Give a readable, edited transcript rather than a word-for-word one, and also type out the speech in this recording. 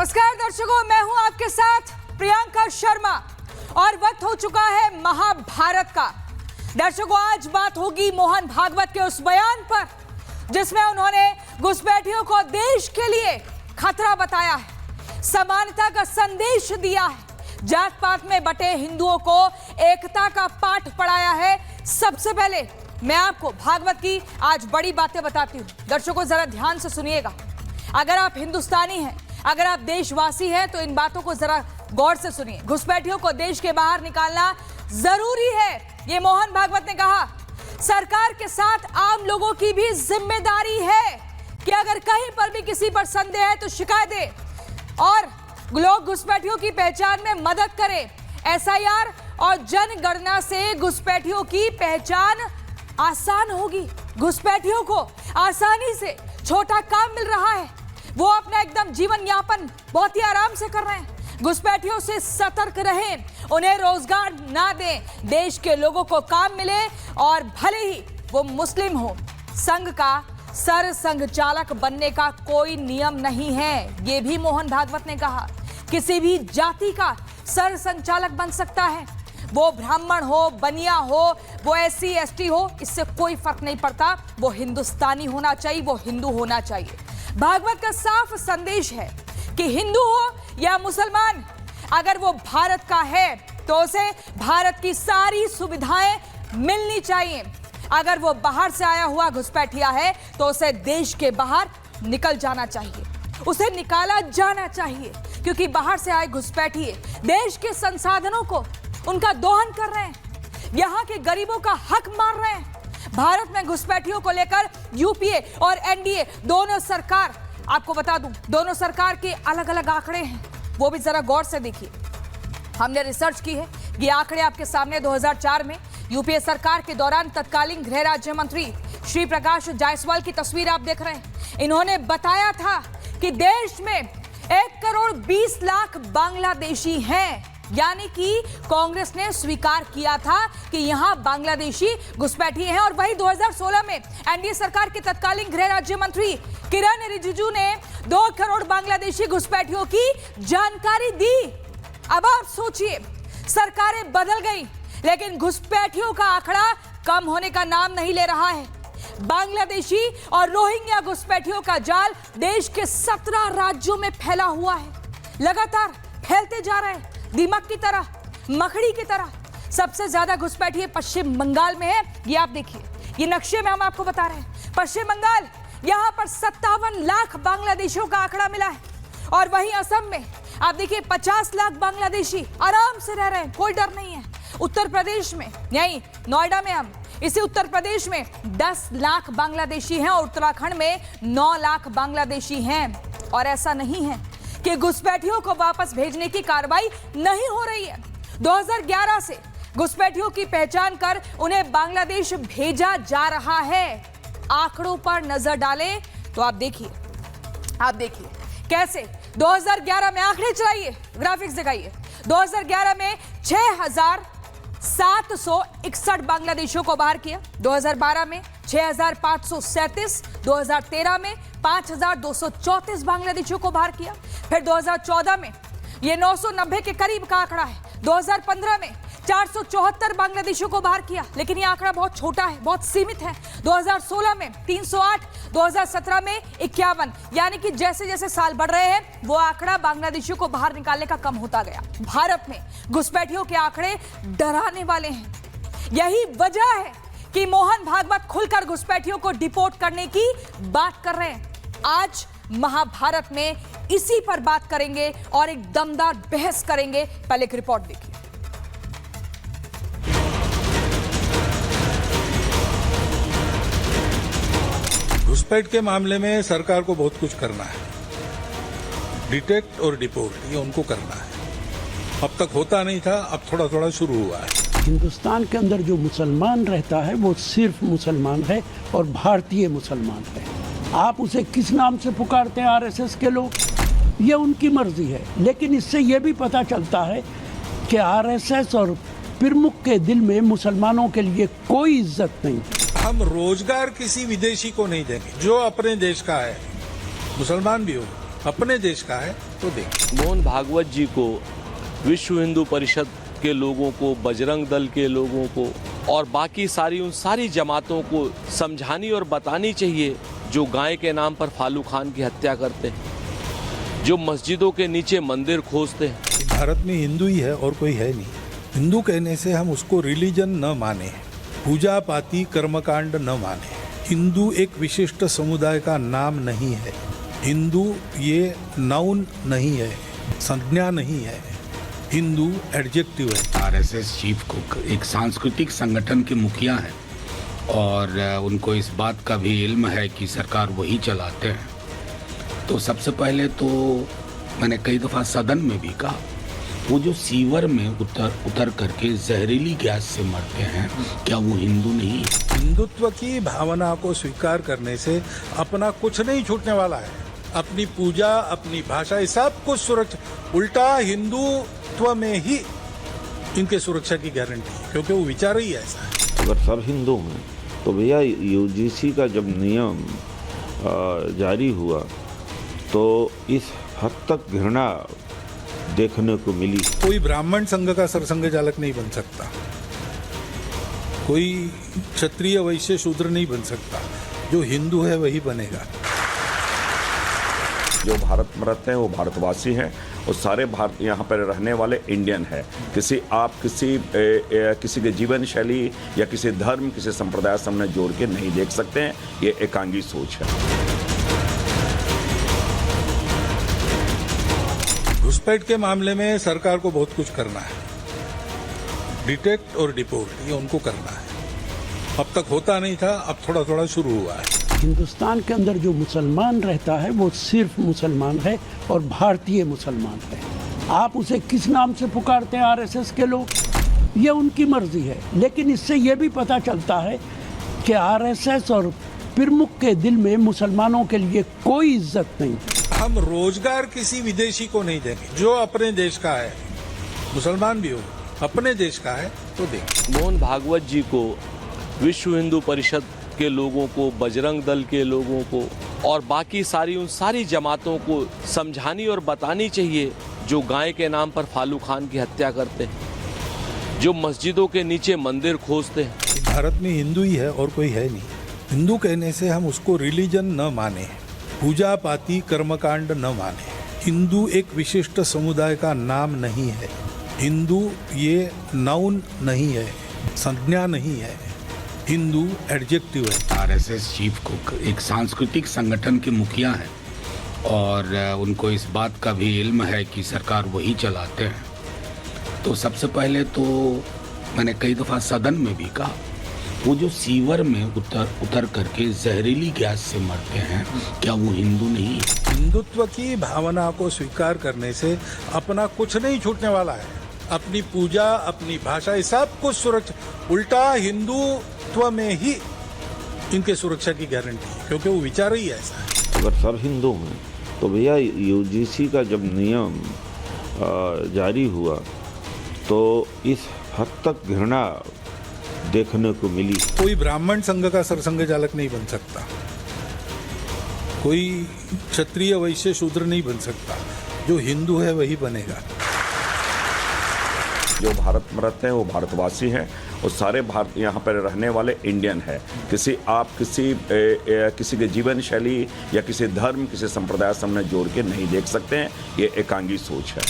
नमस्कार दर्शकों, मैं हूं आपके साथ प्रियंका शर्मा और वक्त हो चुका है महाभारत का। दर्शकों, आज बात होगी मोहन भागवत के उस बयान पर जिसमें उन्होंने घुसपैठियों को देश के लिए खतरा बताया है, समानता का संदेश दिया है, जात पात में बटे हिंदुओं को एकता का पाठ पढ़ाया है। सबसे पहले मैं आपको भागवत की आज बड़ी बातें बताती हूं। दर्शकों, जरा ध्यान से सुनिएगा। अगर आप हिंदुस्तानी हैं, अगर आप देशवासी हैं तो इन बातों को जरा गौर से सुनिए। घुसपैठियों को देश के बाहर निकालना जरूरी है, ये मोहन भागवत ने कहा। सरकार के साथ आम लोगों की भी जिम्मेदारी है कि अगर कहीं पर भी किसी पर संदेह है तो शिकायत दे और लोग घुसपैठियों की पहचान में मदद करें। एसआईआर और जनगणना से घुसपैठियों की पहचान आसान होगी। घुसपैठियों को आसानी से छोटा काम मिल रहा है, वो अपना एकदम जीवन यापन बहुत ही आराम से कर रहे हैं। घुसपैठियों से सतर्क रहें, उन्हें रोजगार ना दें, देश के लोगों को काम मिले और भले ही वो मुस्लिम हो। संघ का सर संघ चालक बनने का कोई नियम नहीं है, ये भी मोहन भागवत ने कहा। किसी भी जाति का सर संचालक बन सकता है, वो ब्राह्मण हो, बनिया हो, वो SC ST हो, इससे कोई फर्क नहीं पड़ता। वो हिंदुस्तानी होना चाहिए, वो हिंदू होना चाहिए। भागवत का साफ संदेश है कि हिंदू हो या मुसलमान, अगर वो भारत का है तो उसे भारत की सारी सुविधाएं मिलनी चाहिए। अगर वो बाहर से आया हुआ घुसपैठिया है तो उसे देश के बाहर निकल जाना चाहिए, उसे निकाला जाना चाहिए, क्योंकि बाहर से आए घुसपैठिए देश के संसाधनों को उनका दोहन कर रहे हैं, यहाँ के गरीबों का हक मार रहे हैं। भारत में घुसपैठियों को लेकर यूपीए और एनडीए दोनों सरकार, आपको बता दूं, दोनों सरकार के अलग अलग आंकड़े हैं, वो भी जरा गौर से देखिए। हमने रिसर्च की है, ये आंकड़े आपके सामने। 2004 में यूपीए सरकार के दौरान तत्कालीन गृह राज्य मंत्री श्री प्रकाश जायसवाल की तस्वीर आप देख रहे हैं। इन्होंने बताया था कि देश में 1,20,00,000 बांग्लादेशी हैं, यानी कि कांग्रेस ने स्वीकार किया था कि यहां बांग्लादेशी घुसपैठिए हैं। और वही 2016 में एनडीए सरकार के तत्कालीन गृह राज्य मंत्री किरण रिजिजू ने 2 करोड़ बांग्लादेशी घुसपैठियों की जानकारी दी। अब आप सोचिए, सरकारें बदल गई लेकिन घुसपैठियों का आंकड़ा कम होने का नाम नहीं ले रहा है। बांग्लादेशी और रोहिंग्या घुसपैठियों का जाल देश के 17 राज्यों में फैला हुआ है, लगातार फैलते जा रहे हैं, दीमक की तरह, मकड़ी की तरह। सबसे ज्यादा घुसपैठिए पश्चिम बंगाल में है, ये आप देखिए, ये नक्शे में हम आपको बता रहे हैं। पश्चिम बंगाल, यहां पर 57 लाख बांग्लादेशियों का आंकड़ा मिला है। और वहीं असम में आप देखिए 50 लाख बांग्लादेशी आराम से रह रहे हैं, कोई डर नहीं है। उत्तर प्रदेश में, यहीं नोएडा में, हम इसी उत्तर प्रदेश में 10 लाख बांग्लादेशी हैं और उत्तराखंड में 9 लाख बांग्लादेशी हैं। और ऐसा नहीं है कि घुसपैठियों को वापस भेजने की कार्रवाई नहीं हो रही है। 2011 से घुसपैठियों की पहचान कर उन्हें बांग्लादेश भेजा जा रहा है। आंकड़ों पर नजर डालें तो आप देखिए कैसे 2011 में, आंकड़े चलाइए, ग्राफिक्स दिखाइए। 2011 में 6,761 बांग्लादेशियों को बाहर किया, 2012 में 6,537, 2013 में 5,234 बांग्लादेशियों को बाहर किया, फिर 2014 में ये 990 के करीब का आंकड़ा है, 2015 में 474 बांग्लादेशियों को बाहर किया, लेकिन ये आंकड़ा बहुत छोटा है, बहुत सीमित है। 2016 में 308, 2017 में 51, यानी कि जैसे जैसे साल बढ़ रहे हैं वो आंकड़ा बांग्लादेशियों को बाहर निकालने का कम होता गया। भारत में घुसपैठियों के आंकड़े डराने वाले हैं। यही वजह है कि मोहन भागवत खुलकर घुसपैठियों को डिपोर्ट करने की बात कर रहे हैं। आज महाभारत में इसी पर बात करेंगे और एक दमदार बहस करेंगे। पहले एक रिपोर्ट देखिए। घुसपैठ के मामले में सरकार को बहुत कुछ करना है, डिटेक्ट और डिपोर्ट, ये उनको करना है। अब तक होता नहीं था, अब थोड़ा थोड़ा शुरू हुआ है। हिंदुस्तान के अंदर जो मुसलमान रहता है वो सिर्फ मुसलमान है और भारतीय मुसलमान है। आप उसे किस नाम से पुकारते हैं आरएसएस के लोग, ये उनकी मर्जी है। लेकिन इससे ये भी पता चलता है कि आरएसएस और प्रमुख के दिल में मुसलमानों के लिए कोई इज्जत नहीं। हम रोजगार किसी विदेशी को नहीं देंगे, जो अपने देश का है, मुसलमान भी हो, अपने देश का है, तो देखें। मोहन भागवत जी को, विश्व हिंदू परिषद के लोगों को, बजरंग दल के लोगों को और बाकी उन सारी जमातों को समझानी और बतानी चाहिए जो गाय के नाम पर फालू खान की हत्या करते हैं, जो मस्जिदों के नीचे मंदिर खोजते हैं। भारत में हिंदू ही है और कोई है नहीं। हिंदू कहने से हम उसको रिलीजन न माने, पूजा पाती कर्मकांड न माने। हिंदू एक विशिष्ट समुदाय का नाम नहीं है। हिंदू ये नाउन नहीं है, संज्ञा नहीं है। हिंदू एडजेक्टिव है। आरएसएस चीफ कुक एक सांस्कृतिक संगठन के मुखिया हैं और उनको इस बात का भी इल्म है कि सरकार वही चलाते हैं। तो सबसे पहले तो मैंने कई दफ़ा सदन में भी कहा, वो जो सीवर में उतर करके जहरीली गैस से मरते हैं, क्या वो हिंदू नहीं? हिंदुत्व की भावना को स्वीकार करने से अपना कुछ नहीं छूटने वाला है। अपनी पूजा, अपनी भाषा, ये सब कुछ सुरक्षा, उल्टा हिंदुत्व में ही इनके सुरक्षा की गारंटी है, क्योंकि वो विचार ही ऐसा है। अगर सब हिंदू हैं तो भैया यूजीसी का जब नियम जारी हुआ तो इस हद तक घृणा देखने को मिली। कोई ब्राह्मण संघ का सरसंघ चालक नहीं बन सकता, कोई क्षत्रिय वैश्य शूद्र नहीं बन सकता। जो हिंदू है वही बनेगा। जो भारत में रहते हैं वो भारतवासी हैं और सारे भारत यहाँ पर रहने वाले इंडियन हैं। किसी के जीवन शैली या किसी धर्म, किसी संप्रदाय से हमने जोड़ के नहीं देख सकते हैं। ये एकांगी सोच है। घुसपैठ के मामले में सरकार को बहुत कुछ करना है। डिटेक्ट और डिपोर्ट ये उनको करना है। अब तक होता नहीं था, अब थोड़ा थोड़ा शुरू हुआ है। हिंदुस्तान के अंदर जो मुसलमान रहता है वो सिर्फ मुसलमान है और भारतीय मुसलमान है। आप उसे किस नाम से पुकारते हैं आरएसएस के लोग, ये उनकी मर्जी है। लेकिन इससे ये भी पता चलता है कि आरएसएस और प्रमुख के दिल में मुसलमानों के लिए कोई इज्जत नहीं। हम रोजगार किसी विदेशी को नहीं देंगे। जो अपने देश का है, मुसलमान भी हो, अपने देश का है तो देंगे। मोहन भागवत जी को, विश्व हिंदू परिषद के लोगों को, बजरंग दल के लोगों को और बाकी उन सारी जमातों को समझानी और बतानी चाहिए जो गाय के नाम पर फालू खान की हत्या करते हैं, जो मस्जिदों के नीचे मंदिर खोजते हैं। भारत में हिंदू ही है और कोई है नहीं। हिंदू कहने से हम उसको रिलीजन न माने, पूजा पाती कर्मकांड न माने। हिंदू एक विशिष्ट समुदाय का नाम नहीं है। हिंदू ये नाउन नहीं है, संज्ञा नहीं है। हिंदू एडजेक्टिव है। आरएसएस चीफ कुक एक सांस्कृतिक संगठन के मुखिया हैं और उनको इस बात का भी इल्म है कि सरकार वही चलाते हैं। तो सबसे पहले तो मैंने कई दफ़ा सदन में भी कहा, वो जो सीवर में उतर करके जहरीली गैस से मरते हैं, क्या वो हिंदू नहीं? हिंदुत्व की भावना को स्वीकार करने से अपना कुछ नहीं छूटने वाला है। अपनी पूजा, अपनी भाषा, ये सब कुछ सुरक्षा, उल्टा हिंदुत्व में ही इनके सुरक्षा की गारंटी है, क्योंकि वो विचार ही ऐसा है। अगर सब हिंदू हैं तो भैया यूजीसी का जब नियम जारी हुआ तो इस हद तक घृणा देखने को मिली। कोई ब्राह्मण संघ का सरसंघ चालक नहीं बन सकता, कोई क्षत्रिय वैश्य शूद्र नहीं बन सकता। जो हिंदू है वही बनेगा। जो भारत में रहते हैं वो भारतवासी हैं और सारे भारत यहाँ पर रहने वाले इंडियन हैं। किसी के जीवन शैली या किसी धर्म, किसी संप्रदाय से हमने जोड़ के नहीं देख सकते हैं। ये एकांगी सोच है।